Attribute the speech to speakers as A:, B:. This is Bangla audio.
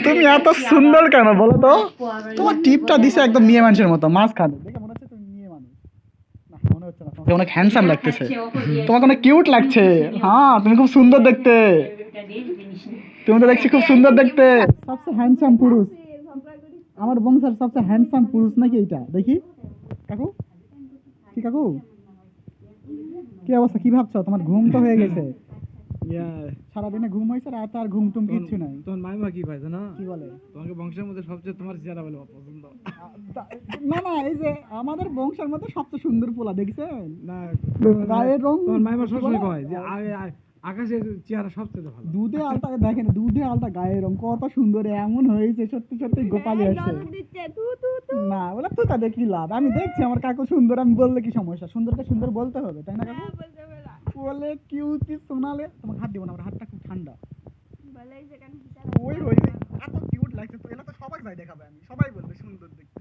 A: তুমি এত সুন্দর কেন বলো তো? তোমার টিপটা দিছে একদম মেয়ে মানুষের মতো, মাছ খাবে দেখে মনে হচ্ছে তুমি মেয়ে মানুষ। না মনে হচ্ছে না, তোমাকে অনেক হ্যান্ডসাম লাগতেছে, তোমাকে অনেক কিউট লাগছে। হ্যাঁ তুমি খুব সুন্দর দেখতে, তুমি তো দেখছি খুব সুন্দর দেখতে। সবচেয়ে হ্যান্ডসাম পুরুষ আমার বংশের, সবচেয়ে হ্যান্ডসাম পুরুষ নাকি এটা? দেখি কাকু, কি কাকু কি অবস্থা, কি ভাবছো? তোমার ঘুম তো হয়ে গেছে, সারাদিনে ঘুম হয়েছে, রাত আর ঘুম টুম কিচ্ছু নাই।
B: তোমার মাইমা কি কয় জানো?
A: কি বলে?
B: তোমাকে বংশের মধ্যে সবচেয়ে তোমার চেহারা বলে পছন্দ।
A: না না, এই যে আমাদের বংশের মধ্যে সবচেয়ে সুন্দর পোলা দেখছেন
B: না
A: গায়ের রং।
B: তোমার মাইমা সবসময় কয় যে আকাশের চেহারা সবচেয়ে ভালো।
A: দুধে আলতা দেখেন, দুধে আলতা গায়ের রং কত সুন্দর, এমন হয়েছে সত্যি সত্যি গোপালী আসছে। না বলে তো তাদের কি লাভ, আমি দেখছি আমার কাকু সুন্দর, আমি বললে কি সমস্যা? সুন্দরকে সুন্দর বলতে হবে তাই না কাকু? বলে কিউট কি শোনালে, তোমাকে হাত দিব না, আমার হাতটা খুব ঠান্ডা। ওই এত কিউট লাগছে তো, এটা তো সবাই যাই দেখাবে, আমি সবাই বলবে সুন্দর দেখতে।